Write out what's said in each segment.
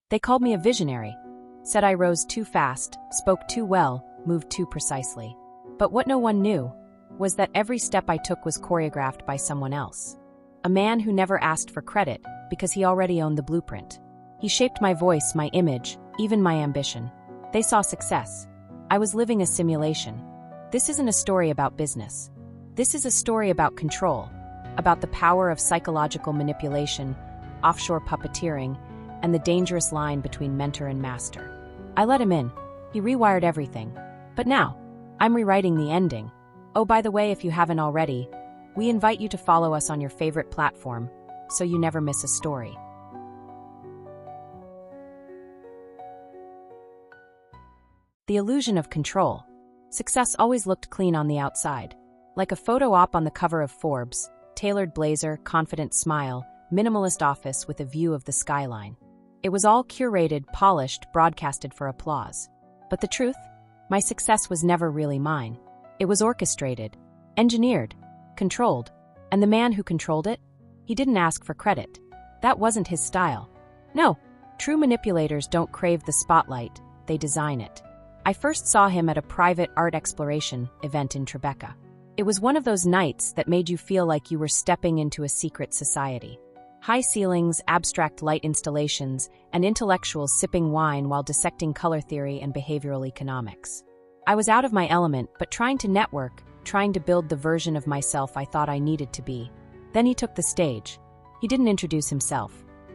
They called me a visionary, said I rose too fast, spoke too well, moved too precisely. But what no one knew was that every step I took was choreographed by someone else. A man who never asked for credit because he already owned the blueprint. He shaped my voice, my image, even my ambition. They saw success. I was living a simulation. This isn't a story about business. This is a story about control, about the power of psychological manipulation, offshore puppeteering, and the dangerous line between mentor and master. I let him in. He rewired everything. But now, I'm rewriting the ending. Oh, by the way, if you haven't already, we invite you to follow us on your favorite platform so you never miss a story. The illusion of control. Success always looked clean on the outside. Like a photo op on the cover of Forbes, tailored blazer, confident smile, minimalist office with a view of the skyline. It was all curated, polished, broadcasted for applause. But the truth? My success was never really mine. It was orchestrated, engineered, controlled. And the man who controlled it? He didn't ask for credit. That wasn't his style. No, true manipulators don't crave the spotlight, they design it. I first saw him at a private art exploration event in Tribeca. It was one of those nights that made you feel like you were stepping into a secret society. High ceilings, abstract light installations, and intellectuals sipping wine while dissecting color theory and behavioral economics. I was out of my element, but trying to network, trying to build the version of myself I thought I needed to be. Then he took the stage. He didn't introduce himself.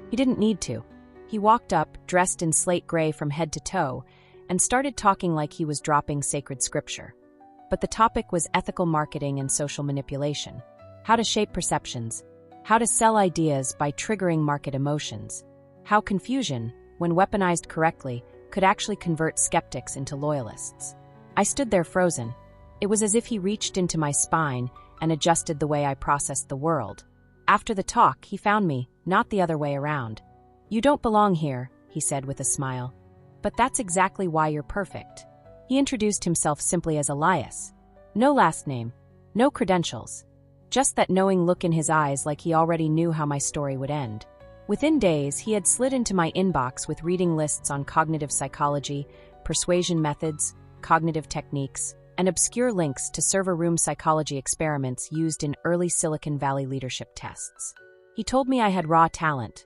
He didn't need to. He walked up, dressed in slate gray from head to toe, and started talking like he was dropping sacred scripture. But the topic was ethical marketing and social manipulation. How to shape perceptions. How to sell ideas by triggering market emotions. How confusion, when weaponized correctly, could actually convert skeptics into loyalists. I stood there frozen. It was as if he reached into my spine and adjusted the way I processed the world. After the talk, he found me, not the other way around. "You don't belong here," he said with a smile. "But that's exactly why you're perfect." He introduced himself simply as Elias. No last name, no credentials. Just that knowing look in his eyes, like he already knew how my story would end. Within days, he had slid into my inbox with reading lists on cognitive psychology, persuasion methods, cognitive techniques, and obscure links to server room psychology experiments used in early Silicon Valley leadership tests. He told me I had raw talent,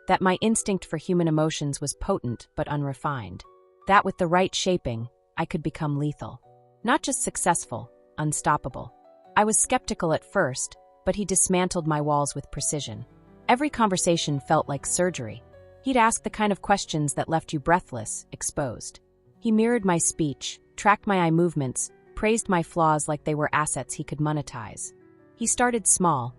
that my instinct for human emotions was potent but unrefined, that with the right shaping, I could become lethal. Not just successful, unstoppable. I was skeptical at first, but he dismantled my walls with precision. Every conversation felt like surgery. He'd ask the kind of questions that left you breathless, exposed. He mirrored my speech, tracked my eye movements, praised my flaws like they were assets he could monetize. He started small.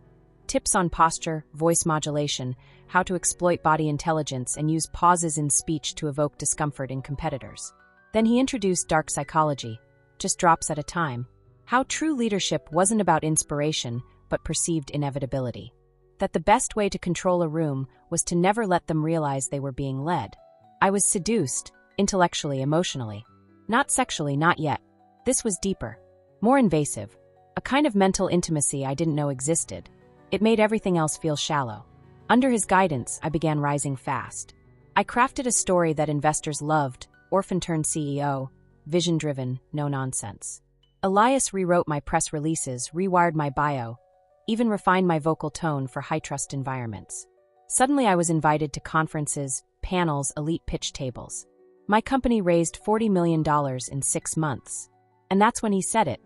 Tips on posture, voice modulation, how to exploit body intelligence and use pauses in speech to evoke discomfort in competitors. Then he introduced dark psychology, just drops at a time. How true leadership wasn't about inspiration, but perceived inevitability. That the best way to control a room was to never let them realize they were being led. I was seduced, intellectually, emotionally. Not sexually, not yet. This was deeper, more invasive, a kind of mental intimacy I didn't know existed. It made everything else feel shallow. Under his guidance, I began rising fast. I crafted a story that investors loved, orphan-turned-CEO, vision-driven, no nonsense. Elias rewrote my press releases, rewired my bio, even refined my vocal tone for high-trust environments. Suddenly I was invited to conferences, panels, elite pitch tables. My company raised $40 million in 6 months. And that's when he said it.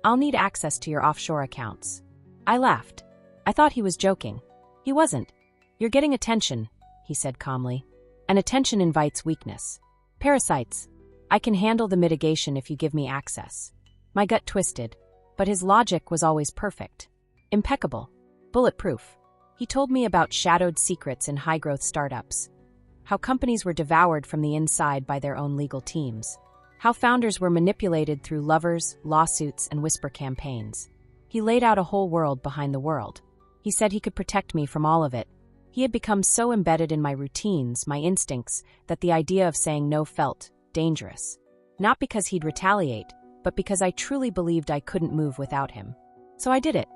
"I'll need access to your offshore accounts." I laughed. I thought he was joking. He wasn't. "You're getting attention," he said calmly. "And attention invites weakness. Parasites. I can handle the mitigation if you give me access." My gut twisted, but his logic was always perfect. Impeccable. Bulletproof. He told me about shadowed secrets in high-growth startups. How companies were devoured from the inside by their own legal teams. How founders were manipulated through lovers, lawsuits, and whisper campaigns. He laid out a whole world behind the world. He said he could protect me from all of it. He had become so embedded in my routines, my instincts, that the idea of saying no felt dangerous. Not because he'd retaliate, but because I truly believed I couldn't move without him. So I did it.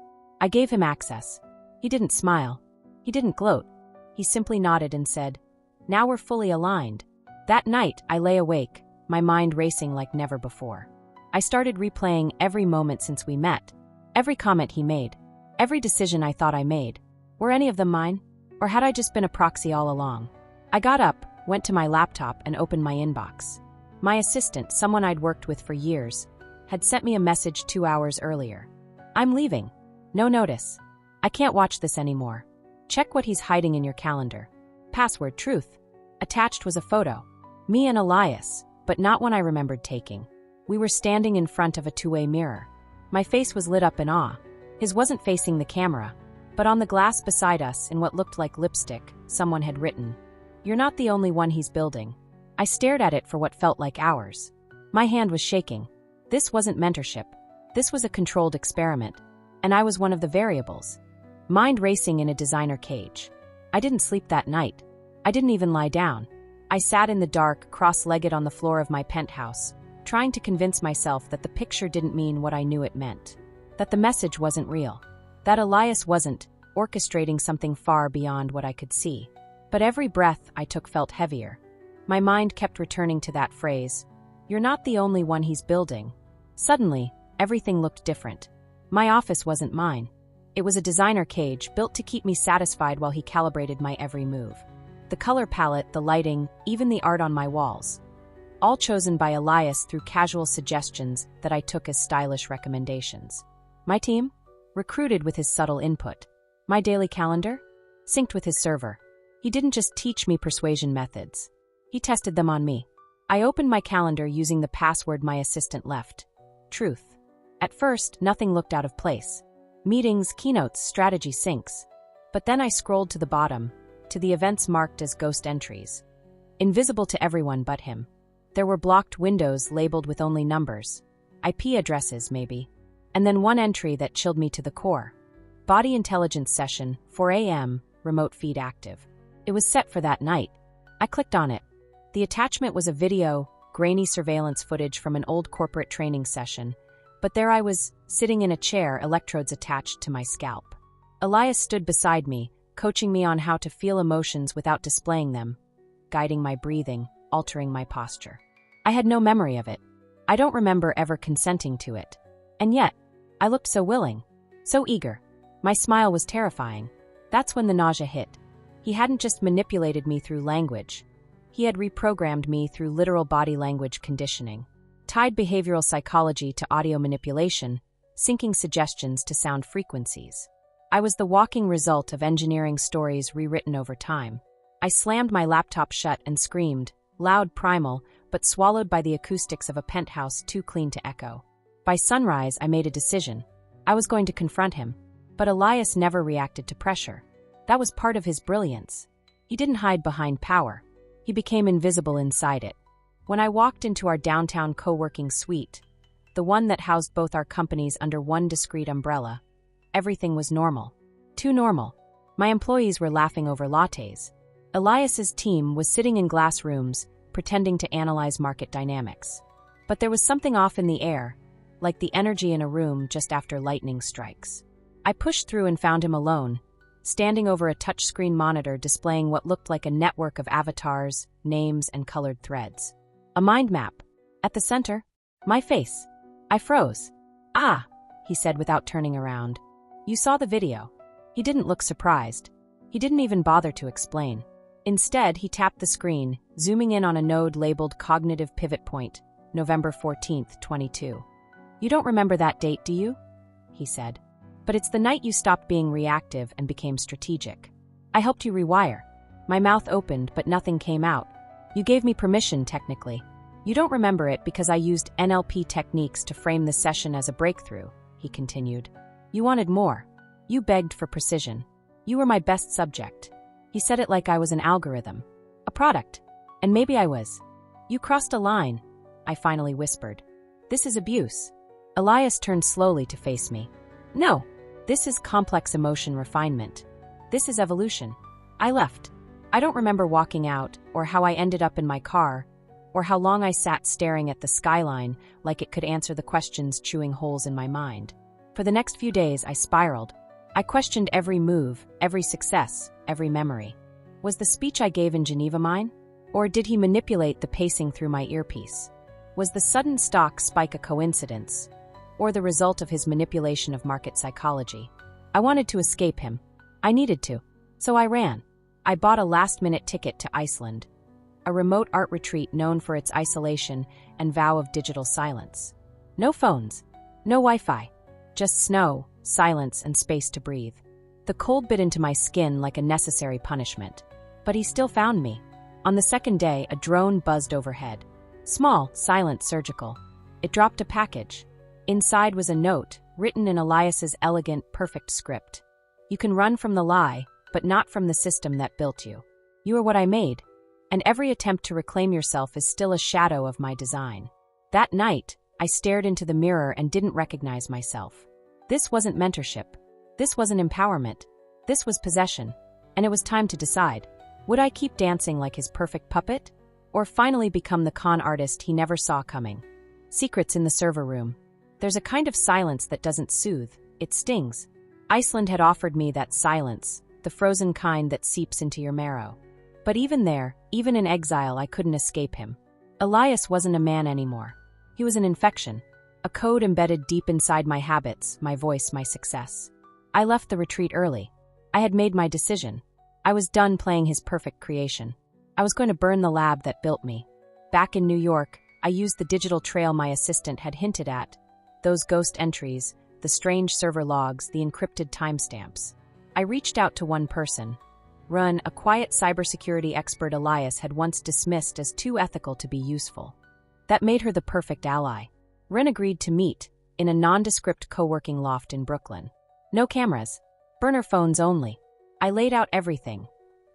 I gave him access. He didn't smile. He didn't gloat. He simply nodded and said, Now we're fully aligned. That night, I lay awake, my mind racing like never before. I started replaying every moment since we met, every comment he made, every decision I thought I made. Were any of them mine? Or had I just been a proxy all along? I got up, went to my laptop, and opened my inbox. My assistant, someone I'd worked with for years, had sent me a message 2 hours earlier. I'm leaving. No notice. I can't watch this anymore. Check what he's hiding in your calendar. Password truth. Attached was a photo. Me and Elias, but not one I remembered taking. We were standing in front of a two-way mirror. My face was lit up in awe. His wasn't facing the camera, but on the glass beside us, in what looked like lipstick, someone had written, "You're not the only one he's building." I stared at it for what felt like hours. My hand was shaking. This wasn't mentorship. This was a controlled experiment, and I was one of the variables. Mind racing in a designer cage. I didn't sleep that night. I didn't even lie down. I sat in the dark, cross-legged on the floor of my penthouse, trying to convince myself that the picture didn't mean what I knew it meant, that the message wasn't real, that Elias wasn't orchestrating something far beyond what I could see. But every breath I took felt heavier. My mind kept returning to that phrase, "You're not the only one he's building." Suddenly, everything looked different. My office wasn't mine. It was a designer cage built to keep me satisfied while he calibrated my every move. The color palette, the lighting, even the art on my walls. All chosen by Elias through casual suggestions that I took as stylish recommendations. My team? Recruited with his subtle input. My daily calendar? Synced with his server. He didn't just teach me persuasion methods. He tested them on me. I opened my calendar using the password my assistant left. Truth. At first, nothing looked out of place. Meetings, keynotes, strategy syncs. But then I scrolled to the bottom, to the events marked as ghost entries. Invisible to everyone but him. There were blocked windows labeled with only numbers. IP addresses, maybe. And then one entry that chilled me to the core. Body intelligence session, 4 a.m., remote feed active. It was set for that night. I clicked on it. The attachment was a video, grainy surveillance footage from an old corporate training session, but there I was, sitting in a chair, electrodes attached to my scalp. Elias stood beside me, coaching me on how to feel emotions without displaying them, guiding my breathing, altering my posture. I had no memory of it. I don't remember ever consenting to it. And yet, I looked so willing, so eager. My smile was terrifying. That's when the nausea hit. He hadn't just manipulated me through language. He had reprogrammed me through literal body language conditioning, tied behavioral psychology to audio manipulation, syncing suggestions to sound frequencies. I was the walking result of engineering stories rewritten over time. I slammed my laptop shut and screamed, loud, primal, but swallowed by the acoustics of a penthouse too clean to echo. By sunrise, I made a decision. I was going to confront him. But Elias never reacted to pressure. That was part of his brilliance. He didn't hide behind power. He became invisible inside it. When I walked into our downtown co-working suite, the one that housed both our companies under one discrete umbrella, everything was normal. Too normal. My employees were laughing over lattes. Elias's team was sitting in glass rooms, pretending to analyze market dynamics. But there was something off in the air, like the energy in a room just after lightning strikes. I pushed through and found him alone, standing over a touchscreen monitor displaying what looked like a network of avatars, names, and colored threads. A mind map. At the center, my face. I froze. "Ah," he said without turning around. "You saw the video." He didn't look surprised. He didn't even bother to explain. Instead, he tapped the screen, zooming in on a node labeled Cognitive Pivot Point, November 14th, 22. "You don't remember that date, do you?" he said. "But it's the night you stopped being reactive and became strategic. I helped you rewire." My mouth opened, but nothing came out. "You gave me permission, technically. You don't remember it because I used NLP techniques to frame the session as a breakthrough," he continued. "You wanted more. You begged for precision. You were my best subject." He said it like I was an algorithm, a product. And maybe I was. "You crossed a line," I finally whispered. "This is abuse." Elias turned slowly to face me. "No. This is complex emotion refinement. This is evolution." I left. I don't remember walking out, or how I ended up in my car, or how long I sat staring at the skyline like it could answer the questions chewing holes in my mind. For the next few days, I spiraled. I questioned every move, every success, every memory. Was the speech I gave in Geneva mine? Or did he manipulate the pacing through my earpiece? Was the sudden stock spike a coincidence? Or the result of his manipulation of market psychology? I wanted to escape him. I needed to. So I ran. I bought a last-minute ticket to Iceland, a remote art retreat known for its isolation and vow of digital silence. No phones, no Wi-Fi, just snow, silence, and space to breathe. The cold bit into my skin like a necessary punishment. But he still found me. On the second day, a drone buzzed overhead. Small, silent, surgical. It dropped a package. Inside was a note, written in Elias's elegant, perfect script. You can run from the lie, but not from the system that built you. You are what I made, and every attempt to reclaim yourself is still a shadow of my design. That night, I stared into the mirror and didn't recognize myself. This wasn't mentorship. This wasn't empowerment. This was possession. And it was time to decide. Would I keep dancing like his perfect puppet? Or finally become the con artist he never saw coming? Secrets in the server room. There's a kind of silence that doesn't soothe, it stings. Iceland had offered me that silence, the frozen kind that seeps into your marrow. But even there, even in exile, I couldn't escape him. Elias wasn't a man anymore. He was an infection, a code embedded deep inside my habits, my voice, my success. I left the retreat early. I had made my decision. I was done playing his perfect creation. I was going to burn the lab that built me. Back in New York, I used the digital trail my assistant had hinted at. Those ghost entries, the strange server logs, the encrypted timestamps. I reached out to one person. Run, a quiet cybersecurity expert Elias had once dismissed as too ethical to be useful. That made her the perfect ally. Ren agreed to meet, in a nondescript co-working loft in Brooklyn. No cameras. Burner phones only. I laid out everything.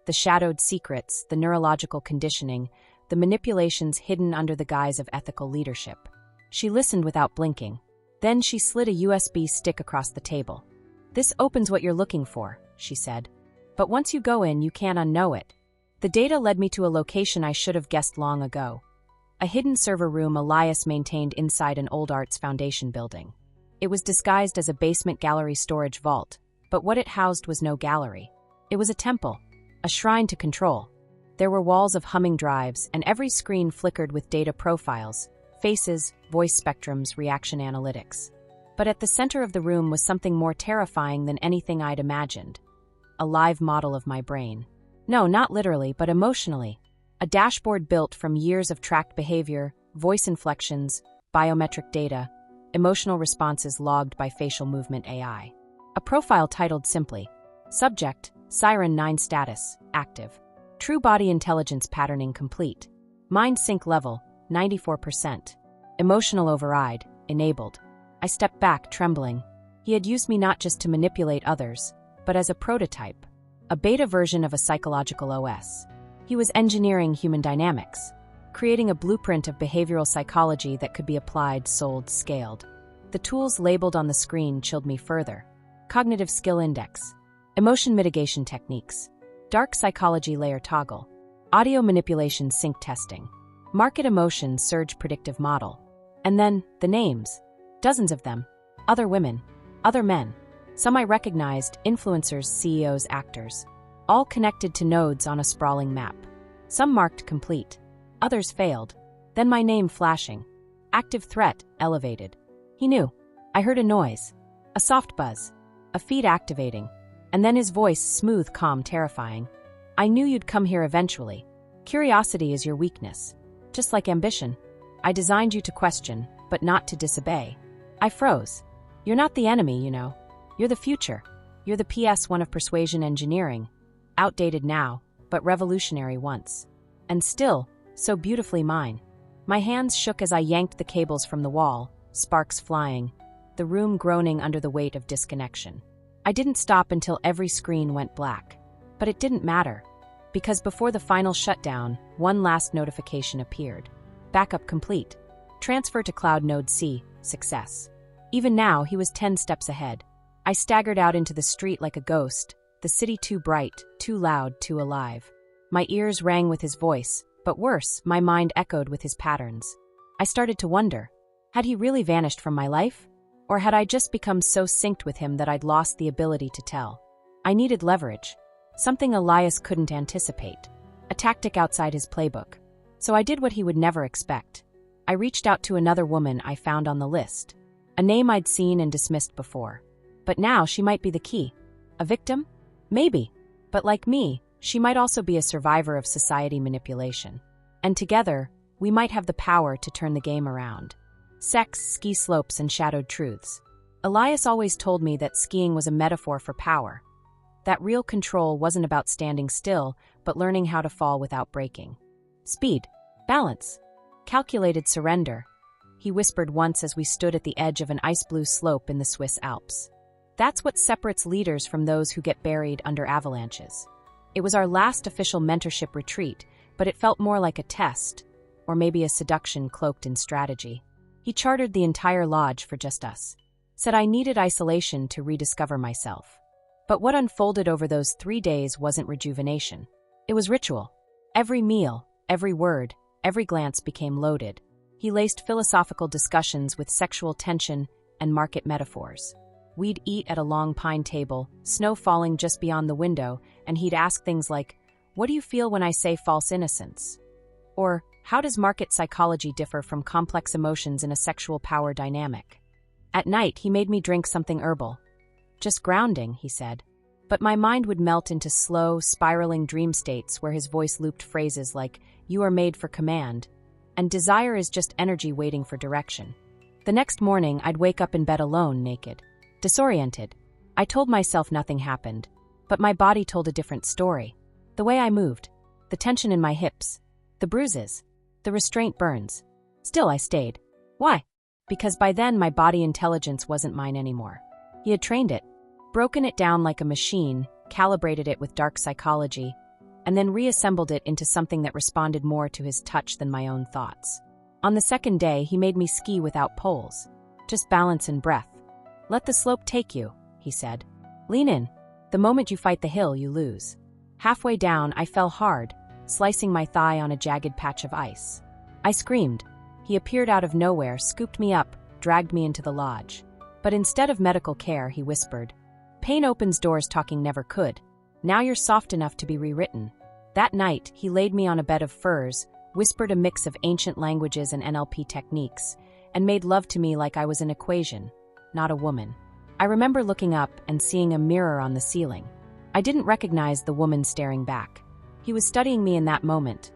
The shadowed secrets, the neurological conditioning, the manipulations hidden under the guise of ethical leadership. She listened without blinking. Then she slid a USB stick across the table. This opens what you're looking for, she said. But once you go in, you can't unknow it. The data led me to a location I should have guessed long ago. A hidden server room Elias maintained inside an old arts foundation building. It was disguised as a basement gallery storage vault, but what it housed was no gallery. It was a temple, a shrine to control. There were walls of humming drives, and every screen flickered with data profiles, faces, voice spectrums, reaction analytics. But at the center of the room was something more terrifying than anything I'd imagined. A live model of my brain. No, not literally, but emotionally. A dashboard built from years of tracked behavior, voice inflections, biometric data, emotional responses logged by facial movement AI. A profile titled simply, Subject, Siren 9 status, active. True body intelligence patterning complete. Mind sync level, 94%. Emotional override, enabled. I stepped back, trembling. He had used me not just to manipulate others, but as a prototype, a beta version of a psychological OS. He was engineering human dynamics, creating a blueprint of behavioral psychology that could be applied, sold, scaled. The tools labeled on the screen chilled me further. Cognitive skill index, emotion mitigation techniques, dark psychology layer toggle, audio manipulation sync testing, market emotion surge predictive model. And then, the names. Dozens of them. Other women. Other men. Some I recognized, influencers, CEOs, actors. All connected to nodes on a sprawling map. Some marked complete. Others failed. Then my name flashing. Active threat, elevated. He knew. I heard a noise. A soft buzz. A feed activating. And then his voice, smooth, calm, terrifying. I knew you'd come here eventually. Curiosity is your weakness. Just like ambition. I designed you to question, but not to disobey. I froze. You're not the enemy, you know. You're the future. You're the PS1 of persuasion engineering. Outdated now, but revolutionary once. And still, so beautifully mine. My hands shook as I yanked the cables from the wall, sparks flying, the room groaning under the weight of disconnection. I didn't stop until every screen went black. But it didn't matter, because before the final shutdown, one last notification appeared. Backup complete. Transfer to Cloud Node C, success. Even now, he was 10 steps ahead. I staggered out into the street like a ghost, the city too bright, too loud, too alive. My ears rang with his voice, but worse, my mind echoed with his patterns. I started to wonder, had he really vanished from my life? Or had I just become so synced with him that I'd lost the ability to tell? I needed leverage. something Elias couldn't anticipate, a tactic outside his playbook. So I did what he would never expect. I reached out to another woman I found on the list, a name I'd seen and dismissed before. But now she might be the key. A victim? Maybe. But like me, she might also be a survivor of society manipulation. And together, we might have the power to turn the game around. Sex, ski slopes, and shadowed truths. Elias always told me that skiing was a metaphor for power. That real control wasn't about standing still, but learning how to fall without breaking. Speed, balance, calculated surrender, he whispered once as we stood at the edge of an ice-blue slope in the Swiss Alps. That's what separates leaders from those who get buried under avalanches. It was our last official mentorship retreat, but it felt more like a test, or maybe a seduction cloaked in strategy. He chartered the entire lodge for just us. Said I needed isolation to rediscover myself. But what unfolded over those 3 days wasn't rejuvenation. It was ritual. Every meal, every word, every glance became loaded. He laced philosophical discussions with sexual tension and market metaphors. We'd eat at a long pine table, snow falling just beyond the window, and he'd ask things like, "What do you feel when I say false innocence?" Or, "How does market psychology differ from complex emotions in a sexual power dynamic?" At night, he made me drink something herbal. Just grounding, he said. But my mind would melt into slow, spiraling dream states where his voice looped phrases like, "You are made for command," and "Desire is just energy waiting for direction." The next morning, I'd wake up in bed alone, naked. Disoriented. I told myself nothing happened, but my body told a different story. The way I moved, the tension in my hips, the bruises, the restraint burns. Still, I stayed. Why? Because by then my body intelligence wasn't mine anymore. He had trained it, broken it down like a machine, calibrated it with dark psychology, and then reassembled it into something that responded more to his touch than my own thoughts. On the second day, he made me ski without poles. Just balance and breath. "Let the slope take you," he said. "Lean in. The moment you fight the hill, you lose." Halfway down, I fell hard, slicing my thigh on a jagged patch of ice. I screamed. He appeared out of nowhere, scooped me up, dragged me into the lodge. But instead of medical care, he whispered, "Pain opens doors talking never could. Now you're soft enough to be rewritten." That night, he laid me on a bed of furs, whispered a mix of ancient languages and NLP techniques, and made love to me like I was an equation, not a woman. I remember looking up and seeing a mirror on the ceiling. I didn't recognize the woman staring back. He was studying me in that moment,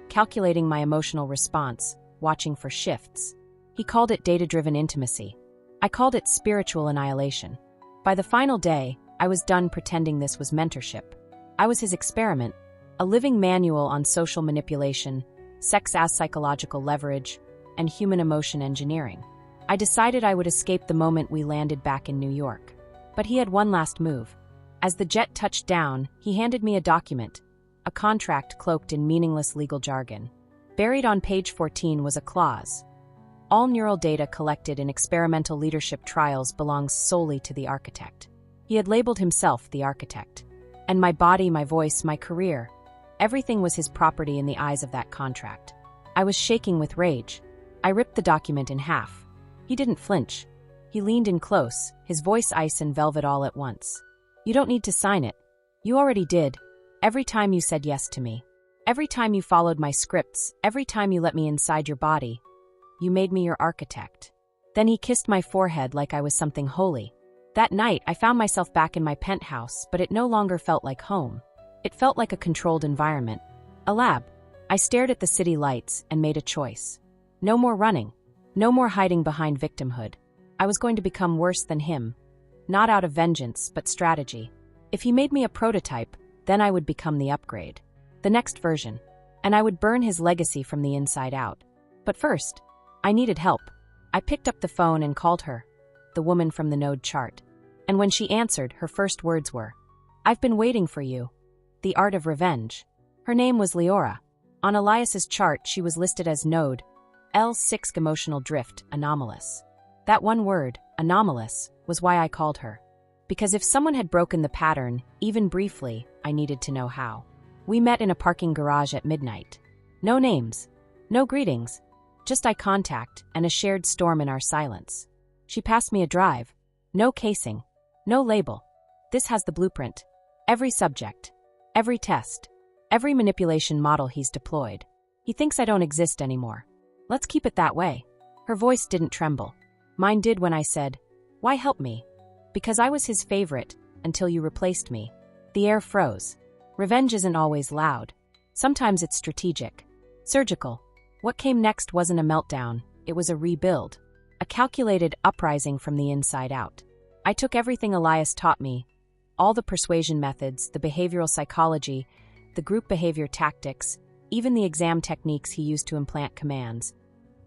calculating my emotional response, watching for shifts. He called it data-driven intimacy. I called it spiritual annihilation. By the final day, I was done pretending this was mentorship. I was his experiment, a living manual on social manipulation, sex as psychological leverage, and human emotion engineering. I decided I would escape the moment we landed back in New York. But he had one last move. As the jet touched down, he handed me a document, a contract cloaked in meaningless legal jargon. Buried on page 14 was a clause. All neural data collected in experimental leadership trials belongs solely to the architect. He had labeled himself the architect. And my body, my voice, my career, everything was his property in the eyes of that contract. I was shaking with rage. I ripped the document in half. He didn't flinch. He leaned in close, his voice ice and velvet all at once. "You don't need to sign it. You already did. Every time you said yes to me. Every time you followed my scripts. Every time you let me inside your body. You made me your architect." Then he kissed my forehead like I was something holy. That night, I found myself back in my penthouse, but it no longer felt like home. It felt like a controlled environment. A lab. I stared at the city lights and made a choice. No more running. No more hiding behind victimhood. I was going to become worse than him. Not out of vengeance, but strategy. If he made me a prototype, then I would become the upgrade. The next version. And I would burn his legacy from the inside out. But first, I needed help. I picked up the phone and called her, the woman from the node chart. And when she answered, her first words were, "I've been waiting for you. The art of revenge." Her name was Leora. On Elias's chart, she was listed as node L6 emotional drift, anomalous. That one word, anomalous, was why I called her. Because if someone had broken the pattern, even briefly, I needed to know how. We met in a parking garage at midnight. No names, no greetings, just eye contact and a shared storm in our silence. She passed me a drive. No casing, no label. "This has the blueprint. Every subject, Every test. Every manipulation model he's deployed. He thinks I don't exist anymore. Let's keep it that way. Her voice didn't tremble. Mine did when I said, "Why help me?" Because I was his favorite, until you replaced me. The air froze. Revenge isn't always loud. Sometimes it's strategic. Surgical. What came next wasn't a meltdown, it was a rebuild. A calculated uprising from the inside out. I took everything Elias taught me, all the persuasion methods, the behavioral psychology, the group behavior tactics, even the exam techniques he used to implant commands,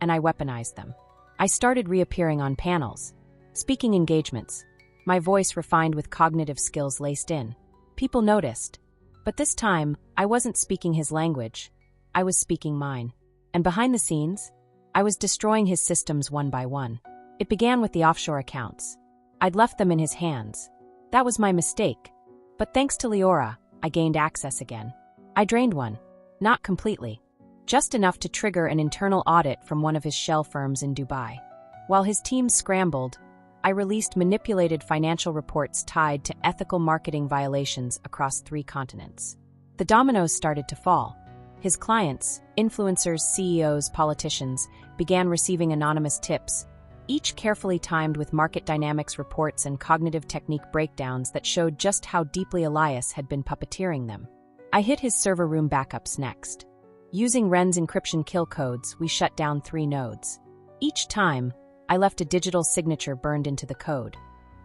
and I weaponized them. I started reappearing on panels, speaking engagements, my voice refined with cognitive skills laced in. People noticed. But this time, I wasn't speaking his language. I was speaking mine. And behind the scenes, I was destroying his systems one by one. It began with the offshore accounts. I'd left them in his hands. That was my mistake. But thanks to Leora, I gained access again. I drained one. Not completely. Just enough to trigger an internal audit from one of his shell firms in Dubai. While his team scrambled, I released manipulated financial reports tied to ethical marketing violations across 3 continents. The dominoes started to fall. His clients, influencers, CEOs, politicians, began receiving anonymous tips, each carefully timed with market dynamics reports and cognitive technique breakdowns that showed just how deeply Elias had been puppeteering them. I hit his server room backups next. Using Wren's encryption kill codes, we shut down 3 nodes. Each time, I left a digital signature burned into the code.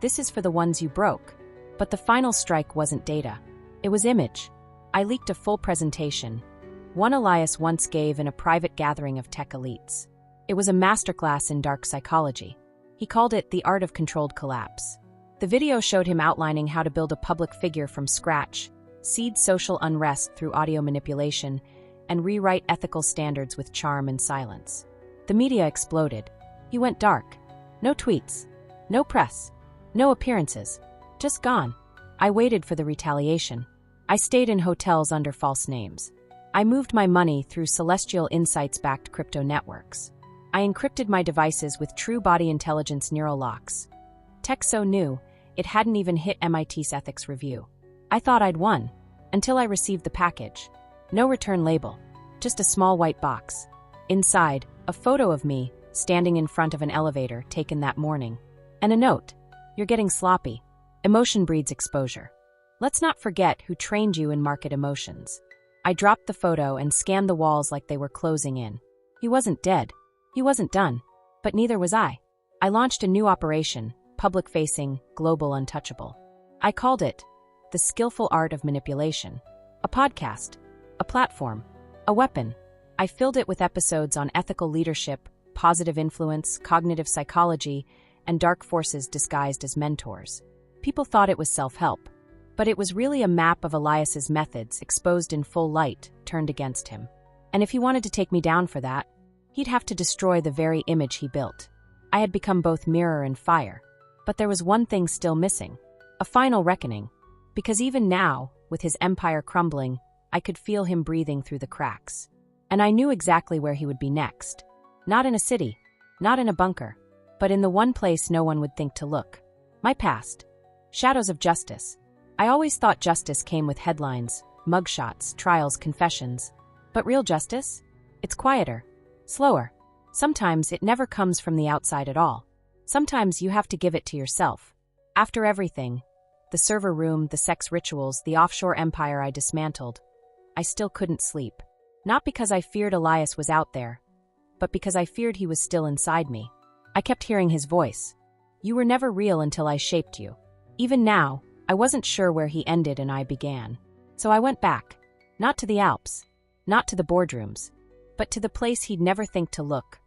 This is for the ones you broke. But the final strike wasn't data. It was image. I leaked a full presentation, one Elias once gave in a private gathering of tech elites. It was a masterclass in dark psychology. He called it the art of controlled collapse. The video showed him outlining how to build a public figure from scratch, seed social unrest through audio manipulation, and rewrite ethical standards with charm and silence. The media exploded. He went dark. No tweets. No press. No appearances. Just gone. I waited for the retaliation. I stayed in hotels under false names. I moved my money through Celestial Insights-backed crypto networks. I encrypted my devices with true body intelligence neural locks. Tech so new, it hadn't even hit MIT's ethics review. I thought I'd won, until I received the package. No return label, just a small white box. Inside, a photo of me, standing in front of an elevator taken that morning. And a note, "You're getting sloppy. Emotion breeds exposure. Let's not forget who trained you in market emotions." I dropped the photo and scanned the walls like they were closing in. He wasn't dead. He wasn't done. But neither was I. I launched a new operation, public-facing, global, untouchable. I called it The Skillful Art of Manipulation. A podcast. A platform. A weapon. I filled it with episodes on ethical leadership, positive influence, cognitive psychology, and dark forces disguised as mentors. People thought it was self-help. But it was really a map of Elias's methods exposed in full light, turned against him. And if he wanted to take me down for that, he'd have to destroy the very image he built. I had become both mirror and fire. But there was one thing still missing. A final reckoning. Because even now, with his empire crumbling, I could feel him breathing through the cracks. And I knew exactly where he would be next. Not in a city, not in a bunker, but in the one place no one would think to look. My past. Shadows of justice. I always thought justice came with headlines, mugshots, trials, confessions. But real justice? It's quieter, slower. Sometimes it never comes from the outside at all. Sometimes you have to give it to yourself. After everything, the server room, the sex rituals, the offshore empire I dismantled, I still couldn't sleep. Not because I feared Elias was out there, but because I feared he was still inside me. I kept hearing his voice. You were never real until I shaped you. Even now, I wasn't sure where he ended and I began. So I went back. Not to the Alps. Not to the boardrooms. But to the place he'd never think to look.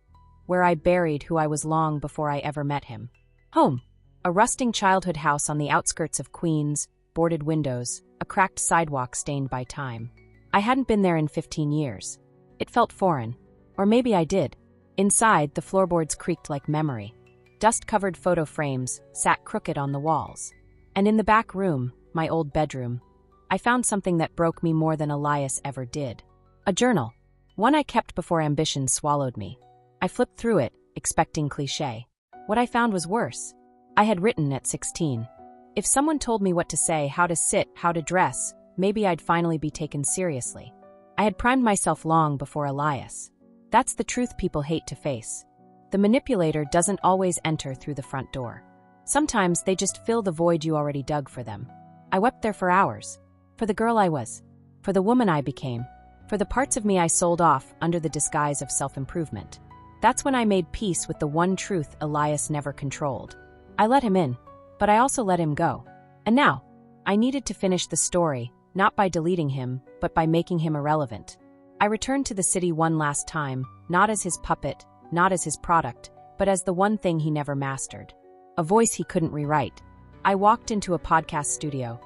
Where I buried who I was long before I ever met him. Home. A rusting childhood house on the outskirts of Queens, boarded windows, a cracked sidewalk stained by time. I hadn't been there in 15 years. It felt foreign. Or maybe I did. Inside, the floorboards creaked like memory. Dust-covered photo frames sat crooked on the walls. And in the back room, my old bedroom, I found something that broke me more than Elias ever did. A journal. One I kept before ambition swallowed me. I flipped through it, expecting cliché. What I found was worse. I had written at 16. If someone told me what to say, how to sit, how to dress, maybe I'd finally be taken seriously. I had primed myself long before Elias. That's the truth people hate to face. The manipulator doesn't always enter through the front door. Sometimes they just fill the void you already dug for them. I wept there for hours. For the girl I was. For the woman I became. For the parts of me I sold off under the disguise of self-improvement. That's when I made peace with the one truth Elias never controlled. I let him in, but I also let him go. And now, I needed to finish the story, not by deleting him, but by making him irrelevant. I returned to the city one last time, not as his puppet, not as his product, but as the one thing he never mastered. A voice he couldn't rewrite. I walked into a podcast studio.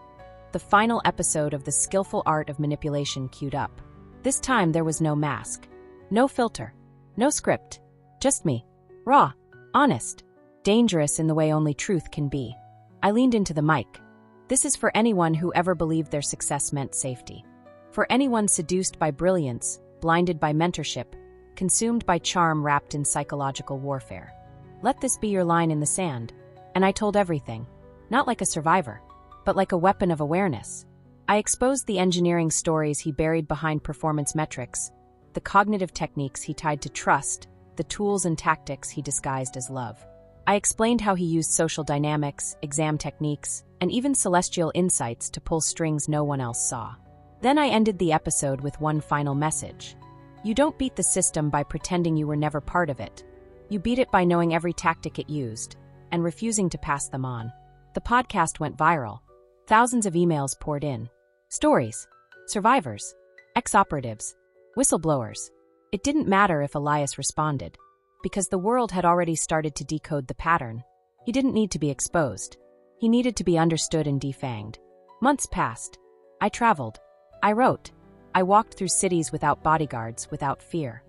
The final episode of The Skillful Art of Manipulation queued up. This time there was no mask. No filter. No script. Just me. Raw. Honest. Dangerous in the way only truth can be. I leaned into the mic. This is for anyone who ever believed their success meant safety. For anyone seduced by brilliance, blinded by mentorship, consumed by charm wrapped in psychological warfare. Let this be your line in the sand. And I told everything. Not like a survivor, but like a weapon of awareness. I exposed the engineering stories he buried behind performance metrics, the cognitive techniques he tied to trust, the tools and tactics he disguised as love. I explained how he used social dynamics, exam techniques, and even celestial insights to pull strings no one else saw. Then I ended the episode with one final message. You don't beat the system by pretending you were never part of it. You beat it by knowing every tactic it used, and refusing to pass them on. The podcast went viral. Thousands of emails poured in. Stories. Survivors. Ex-operatives. Whistleblowers. It didn't matter if Elias responded, because the world had already started to decode the pattern. He didn't need to be exposed. He needed to be understood and defanged. Months passed. I traveled. I wrote. I walked through cities without bodyguards, without fear.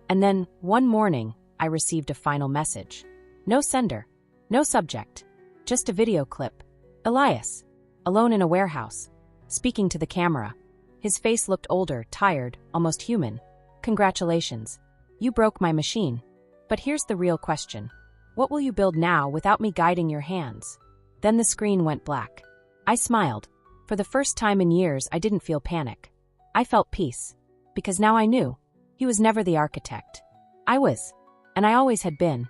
And then, one morning, I received a final message. No sender. No subject. Just a video clip. Elias. Alone in a warehouse. Speaking to the camera. His face looked older, tired, almost human. Congratulations. You broke my machine. But here's the real question. What will you build now without me guiding your hands? Then the screen went black. I smiled. For the first time in years, I didn't feel panic. I felt peace. Because now I knew. He was never the architect. I was. And I always had been.